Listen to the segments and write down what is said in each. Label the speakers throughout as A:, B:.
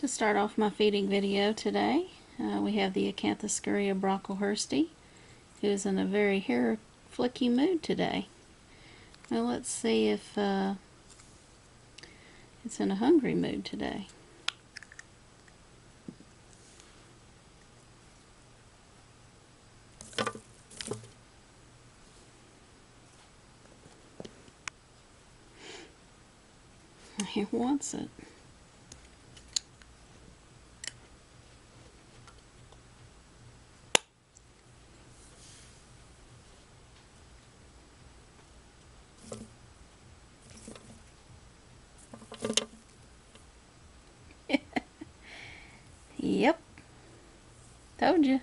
A: To start off my feeding video today, we have the Acanthoscurria brocklehursti, who's in a very hair flicky mood today. Well, let's see if it's in a hungry mood today. He wants it. Yep. Told you.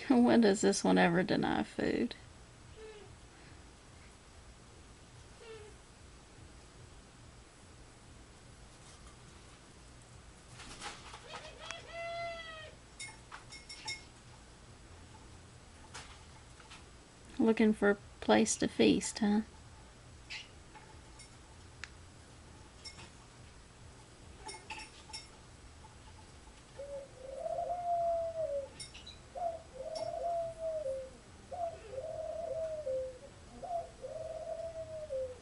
A: When does this one ever deny food? Looking for a place to feast, huh?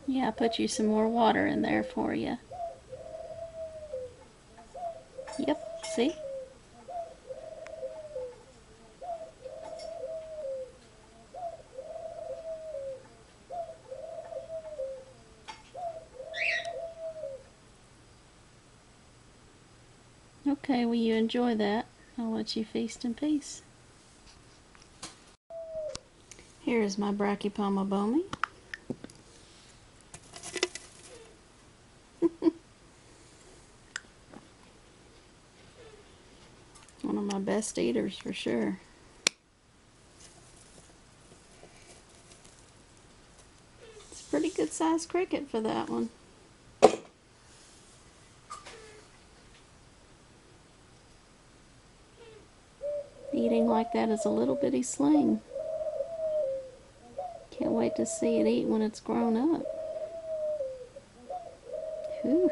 A: Yeah, I put you some more water in there for you. Yep, see? Okay, well, you enjoy that. I'll let you feast in peace. Here is my Brachypoma bomi. One of my best eaters for sure. It's a pretty good sized cricket for that one. Eating like that is a little bitty sling. Can't wait to see it eat when it's grown up. Whew.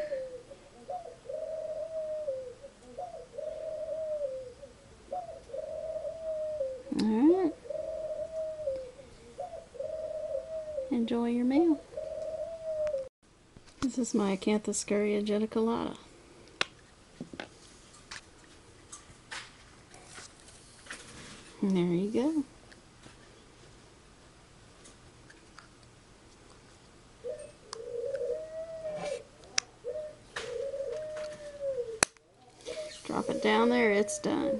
A: Alright. Enjoy your meal. This is my Acanthoscurria geniculata. And there you go. Drop it down there, it's done.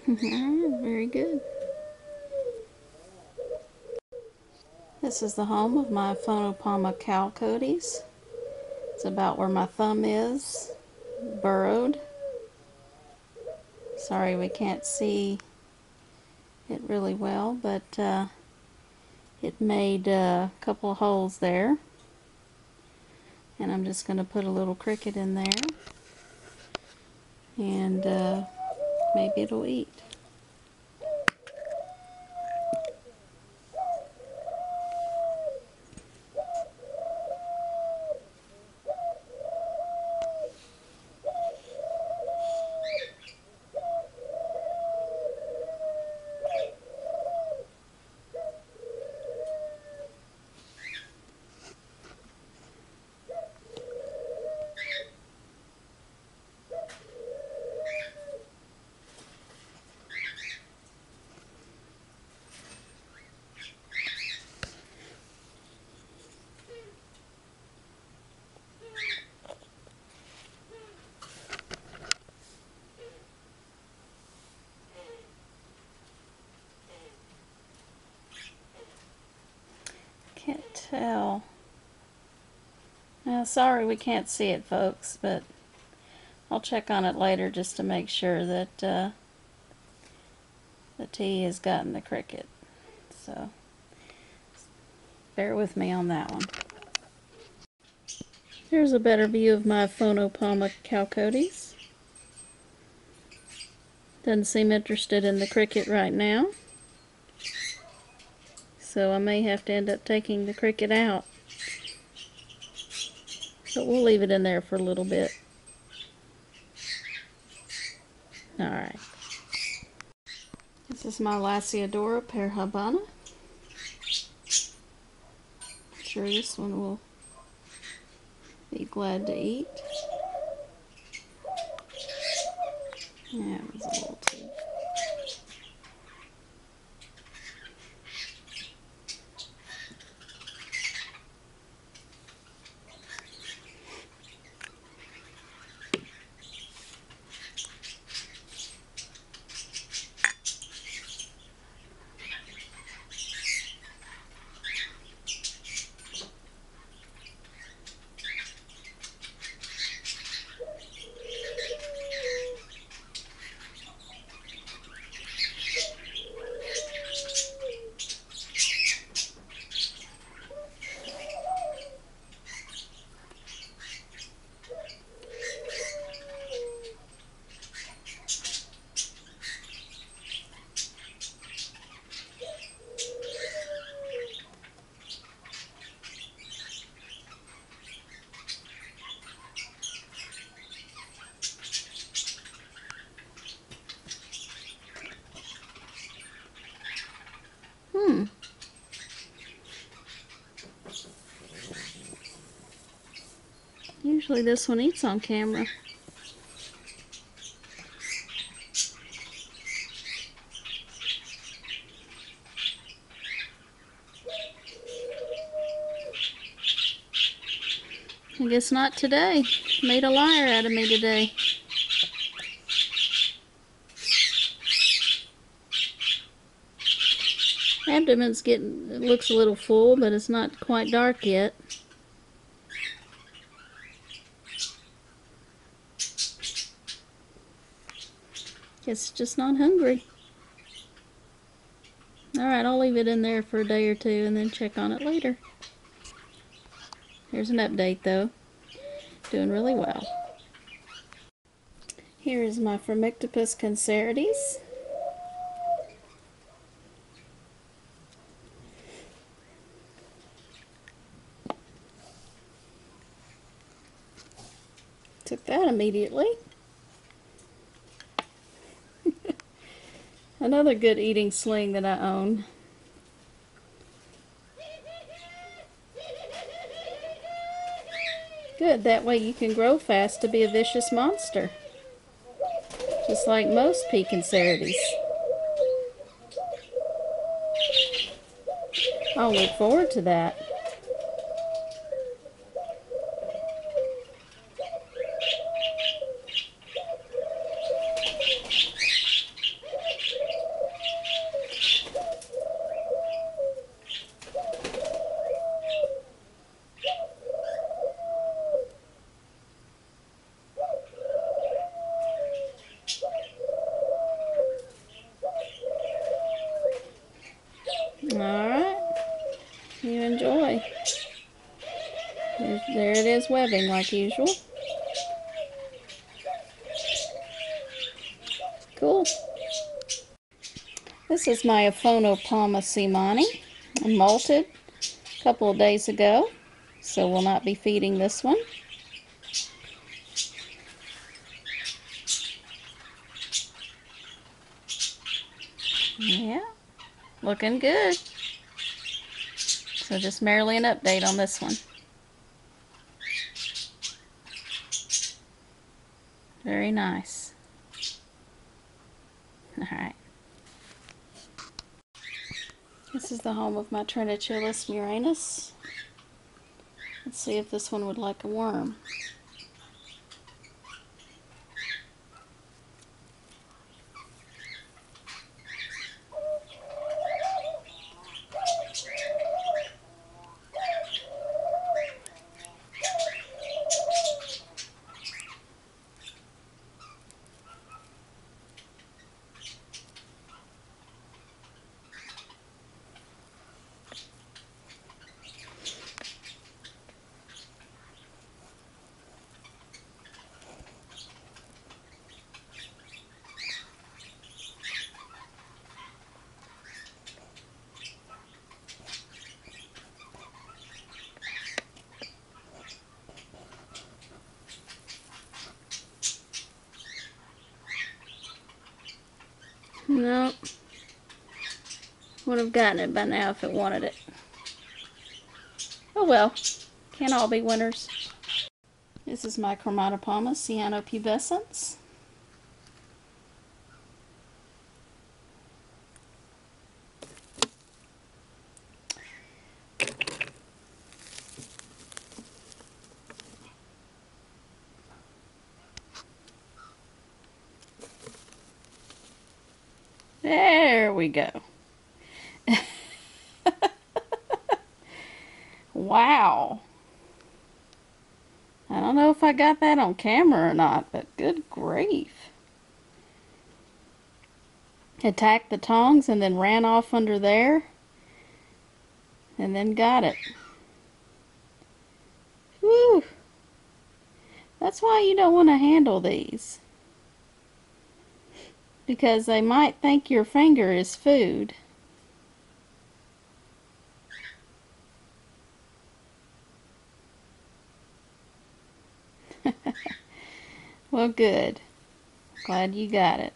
A: Alright, very good. This is the home of my Phonopoma chalcodes. It's about where my thumb is, burrowed. Sorry we can't see it really well, but it made a couple of holes there. And I'm just going to put a little cricket in there, and maybe it'll eat. Can't tell. Sorry we can't see it, folks, but I'll check on it later just to make sure that the tea has gotten the cricket. So bear with me on that one. Here's a better view of my Phonopama cowcodes. Doesn't seem interested in the cricket right now, so I may have to end up taking the cricket out. But we'll leave it in there for a little bit. Alright. This is my Lasiodora perhabana. I'm sure this one will be glad to eat. Yeah, it was a little too. Usually this one eats on camera. I guess not today. Made a liar out of me today. Abdomen's getting, it looks a little full, but it's not quite dark yet. Guess just not hungry. Alright, I'll leave it in there for a day or two and then check on it later. Here's an update though. Doing really well. Here is my Phormictopus cancerides. Took that immediately. Another good eating sling that I own. Good, that way you can grow fast to be a vicious monster. Just like most pea cancerides. I'll look forward to that. Alright, you enjoy. There it is, webbing like usual. Cool. This is my Phonopama seemani. I molted a couple of days ago, so we'll not be feeding this one. Yeah, looking good. So just merely an update on this one. Very nice. Alright. This is the home of my Tarantula murinus. Let's see if this one would like a worm. No, would have gotten it by now if it wanted it. Oh well, can't all be winners. This is my Chromatopoma cyanopubescens. There we go. Wow. I don't know if I got that on camera or not, but good grief. Attacked the tongs and then ran off under there and then got it. Whew. That's why you don't want to handle these, because they might think your finger is food. Well, good. Glad you got it.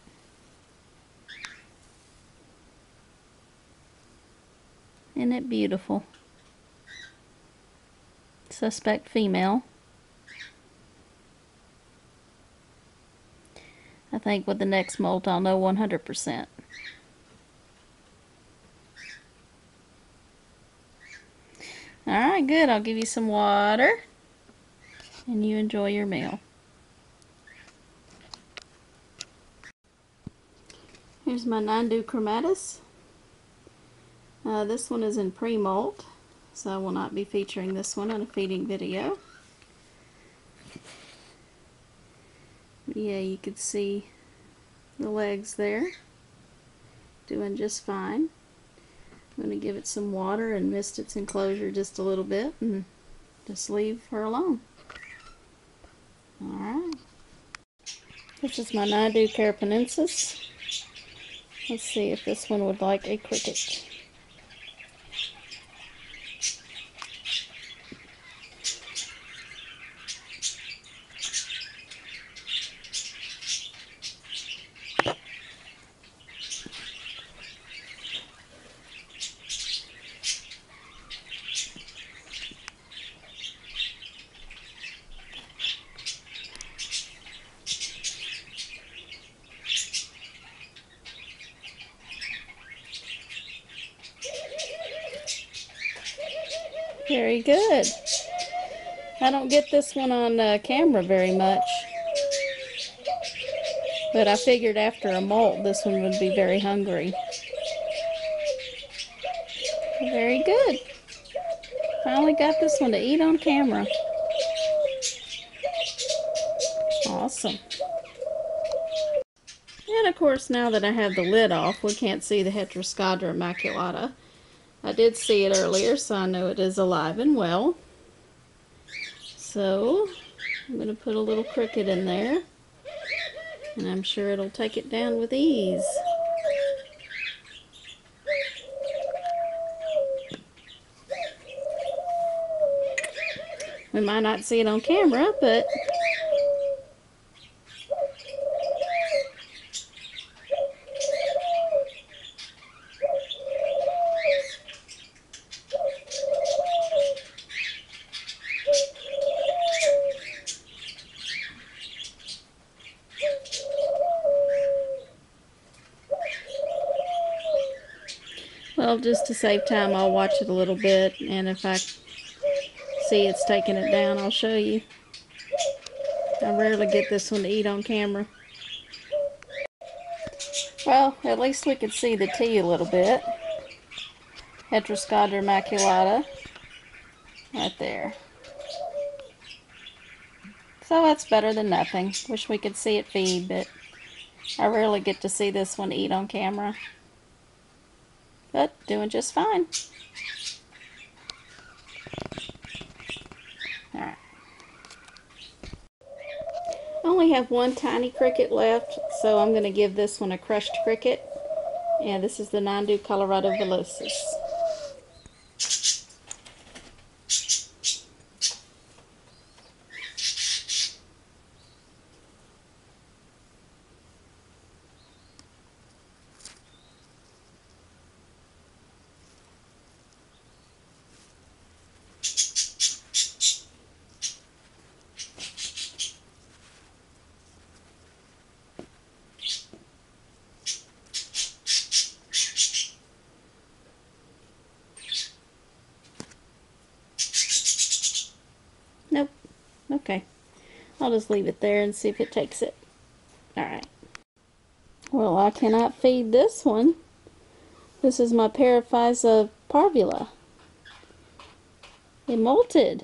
A: Isn't it beautiful? Suspect female. I think with the next molt I'll know 100%. Alright, good. I'll give you some water and you enjoy your meal. Here's my Nandu chromatus. This one is in pre-molt, so I will not be featuring this one in a feeding video. Yeah, you can see the legs there. Doing just fine. I'm going to give it some water and mist its enclosure just a little bit and just leave her alone. Alright. This is my Nandu carapenensis. Let's see if this one would like a cricket. Very good. I don't get this one on camera very much, but I figured after a molt this one would be very hungry. Very good. Finally got this one to eat on camera. Awesome. And of course, now that I have the lid off, we can't see the Heteroscadra immaculata. I did see it earlier, so I know it is alive and well. So I'm going to put a little cricket in there, and I'm sure it'll take it down with ease. We might not see it on camera, but well, just to save time, I'll watch it a little bit, and if I see it's taking it down, I'll show you. I rarely get this one to eat on camera. Well, at least we could see the tea a little bit. Heteroscadra immaculata. Right there. So that's better than nothing. Wish we could see it feed, but I rarely get to see this one eat on camera. But doing just fine. Alright. I only have one tiny cricket left, so I'm going to give this one a crushed cricket. And this is the Nandu Colorado villosus. I'll just leave it there and see if it takes it. Alright. Well, I cannot feed this one. This is my Paraphysa parvula. It molted.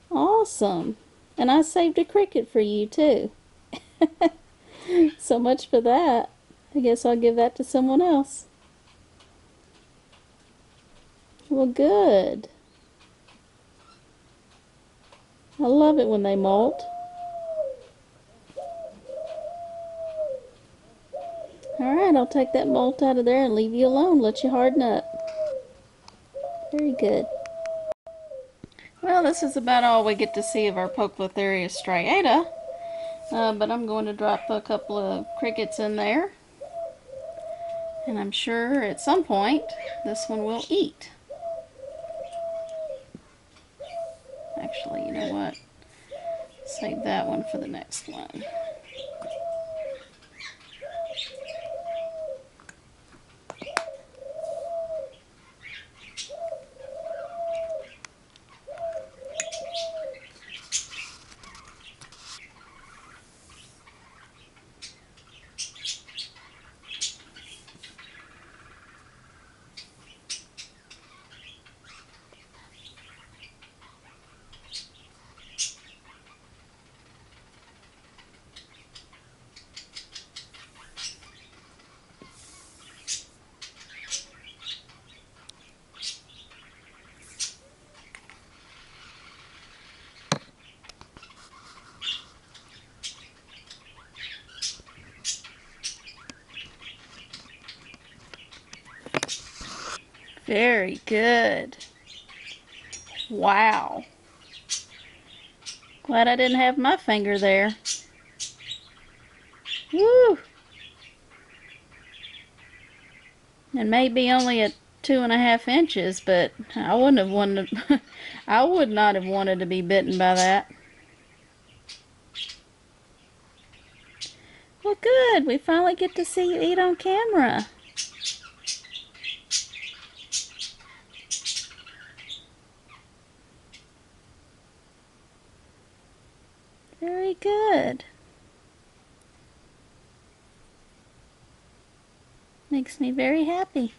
A: Awesome. And I saved a cricket for you too. So much for that. I guess I'll give that to someone else. Well, good. I love it when they molt. Alright, I'll take that molt out of there and leave you alone. Let you harden up. Very good. Well, this is about all we get to see of our Poecilotheria striata. But I'm going to drop a couple of crickets in there. And I'm sure at some point this one will eat. Actually, you know what? Save that one for the next one. Very good. Wow. Glad I didn't have my finger there. Woo! And maybe only at 2.5 inches, but I wouldn't have wanted to, I would not have wanted to be bitten by that. Well, good. We finally get to see you eat on camera. Very good. Makes me very happy.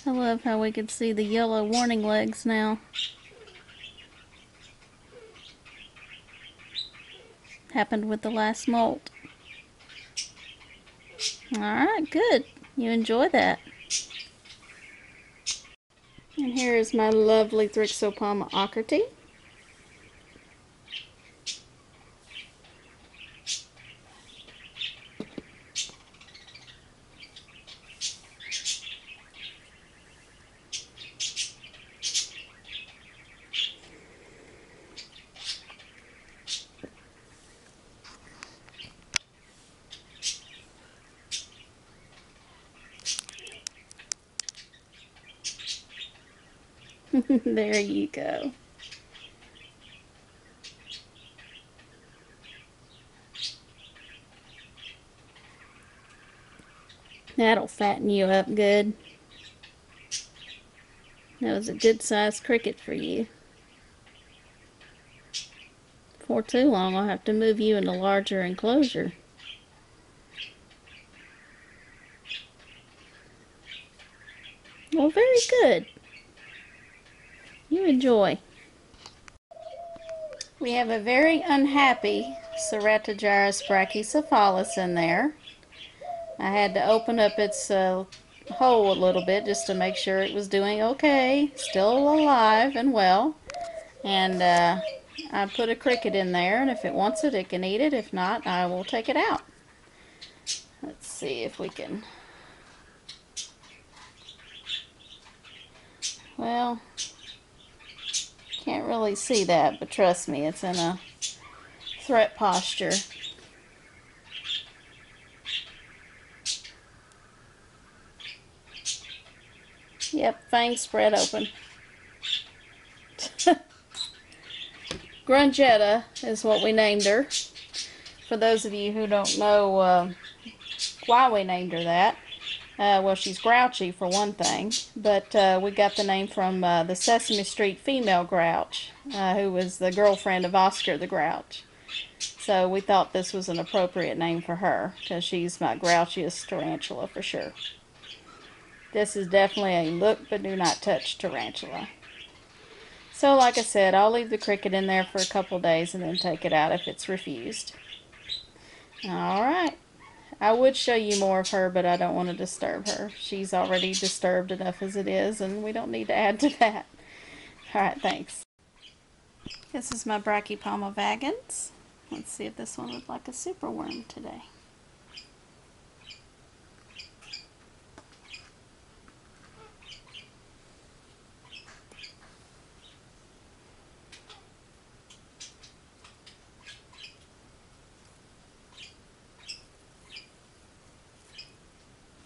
A: I love how we can see the yellow warning legs now. Happened with the last molt. Alright, good. You enjoy that. And here is my lovely Thrixopalma ocrity. There you go. That'll fatten you up good. That was a good sized cricket for you. For too long, I'll have to move you in a larger enclosure. Well, very good. You enjoy. We have a very unhappy Ceratogyrus brachycephalus in there. I had to open up its hole a little bit just to make sure it was doing okay, still alive and well. And I put a cricket in there, and if it wants it, it can eat it. If not, I will take it out. Let's see if we can, well, can't really see that, but trust me, it's in a threat posture. Yep, fangs spread open. Grungetta is what we named her. For those of you who don't know why we named her that, well, she's grouchy for one thing, but we got the name from the Sesame Street female Grouch, who was the girlfriend of Oscar the Grouch. So we thought this was an appropriate name for her, because she's my grouchiest tarantula for sure. This is definitely a look but do not touch tarantula. So like I said, I'll leave the cricket in there for a couple days and then take it out if it's refused. Alright. I would show you more of her, but I don't want to disturb her. She's already disturbed enough as it is, and we don't need to add to that. Alright, thanks. This is my Brachypalma vagans. Let's see if this one would like a superworm today.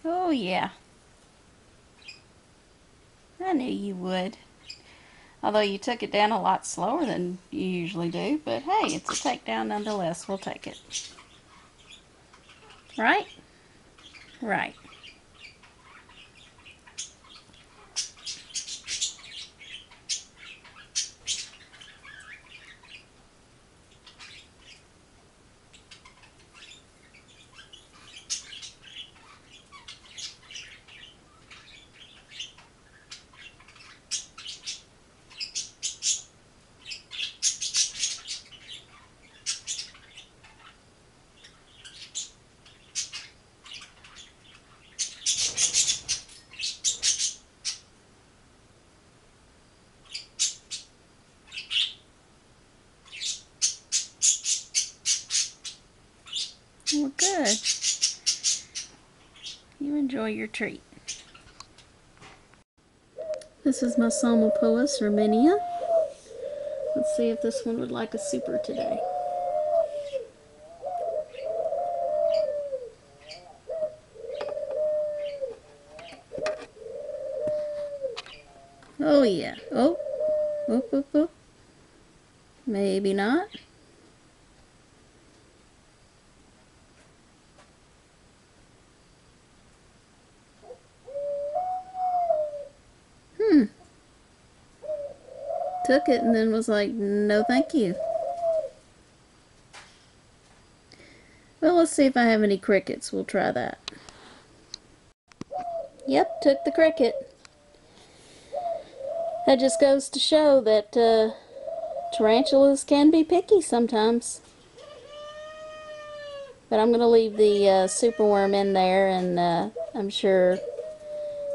A: Oh yeah. I knew you would. Although you took it down a lot slower than you usually do, but hey, it's a takedown nonetheless. We'll take it. Right? Right. Well, good. You enjoy your treat. This is my Psalmopoeus erminia. Let's see if this one would like a super today. Oh yeah. Oh. Oop, oop, oop. Maybe not. Took it and then was like, no thank you. Well, let's see if I have any crickets. We'll try that. Yep, took the cricket. That just goes to show that tarantulas can be picky sometimes. But I'm going to leave the superworm in there, and I'm sure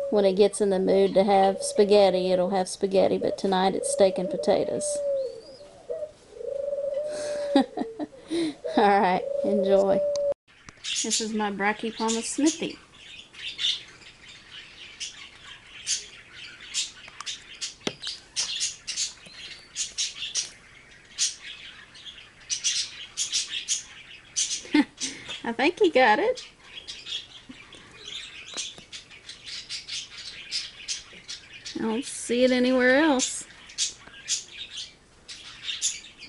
A: when it gets in the mood to have spaghetti, it'll have spaghetti, but tonight it's steak and potatoes. Alright, enjoy. This is my Brachypalma smithy. I think he got it. I don't see it anywhere else.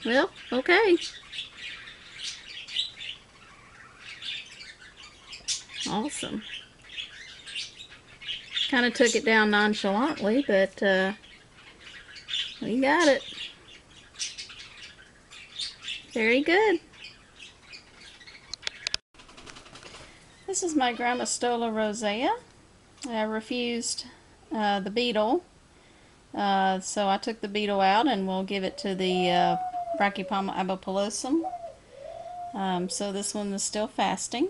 A: Well, okay. Awesome. Kind of took it down nonchalantly, but we got it. Very good. This is my Grammostola rosea. I refused the beetle, so I took the beetle out, and we'll give it to the Brachypalma abopilosum. So this one is still fasting,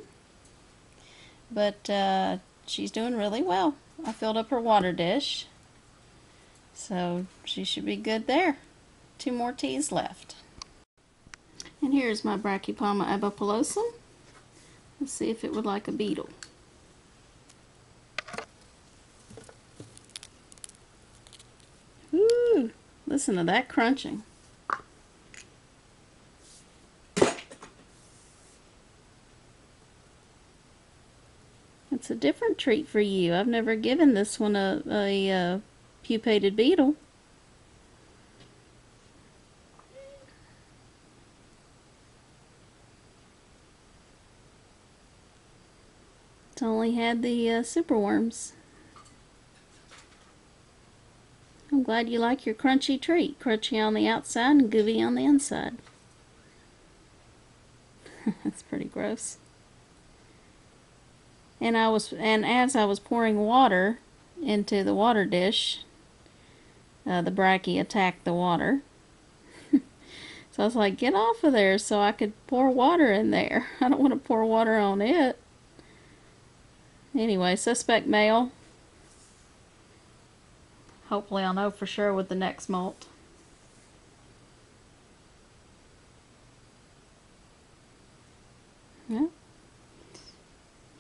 A: but she's doing really well. I filled up her water dish, so she should be good there. 2 more teas left. And here's my Brachypalma abopilosum. Let's see if it would like a beetle. Ooh, listen to that crunching. It's a different treat for you. I've never given this one a pupated beetle. It's only had the superworms. I'm glad you like your crunchy treat. Crunchy on the outside and gooey on the inside. That's pretty gross. And as I was pouring water into the water dish, the brachy attacked the water. So I was like, get off of there so I could pour water in there. I don't want to pour water on it. Anyway, suspect male. Hopefully I'll know for sure with the next molt. Yeah.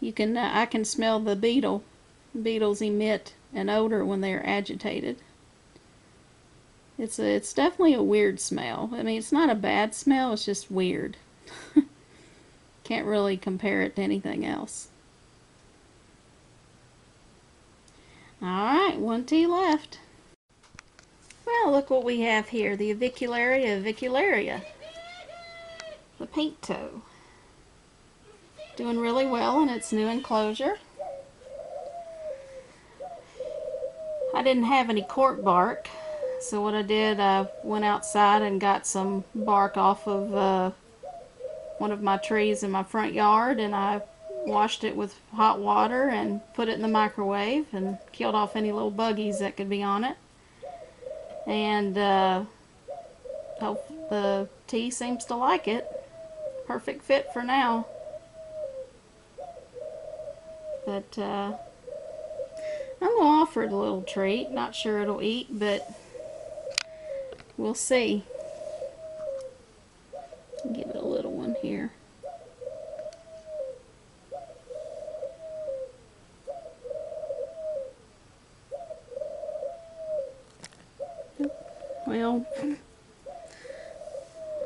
A: You can I can smell the beetle. Beetles emit an odor when they're agitated. It's definitely a weird smell. I mean, it's not a bad smell, it's just weird. Can't really compare it to anything else. Alright, 1 tea left. Well, look what we have here. The Avicularia avicularia. The pink toe. Doing really well in its new enclosure. I didn't have any cork bark, so what I did, I went outside and got some bark off of one of my trees in my front yard, and I washed it with hot water and put it in the microwave and killed off any little buggies that could be on it. And hope the tea seems to like it. Perfect fit for now. But I'm going to offer it a little treat. Not sure it'll eat, but we'll see. Give it a little one here. Well,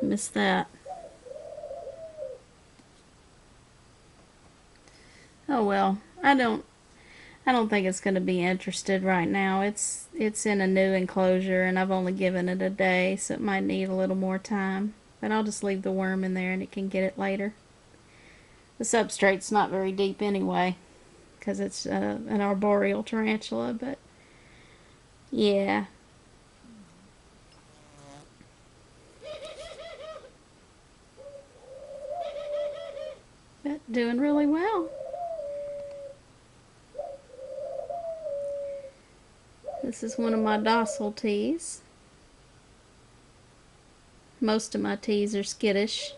A: missed that. Oh well, I don't think it's going to be interested right now. It's in a new enclosure and I've only given it a day, so it might need a little more time. But I'll just leave the worm in there and it can get it later. The substrate's not very deep anyway, because it's an arboreal tarantula, but yeah. But doing really well. This is one of my docile teas. Most of my teas are skittish,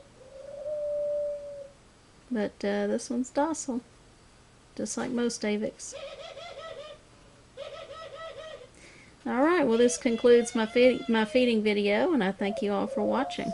A: but this one's docile, just like most Avics. Alright, well this concludes my feeding video, and I thank you all for watching.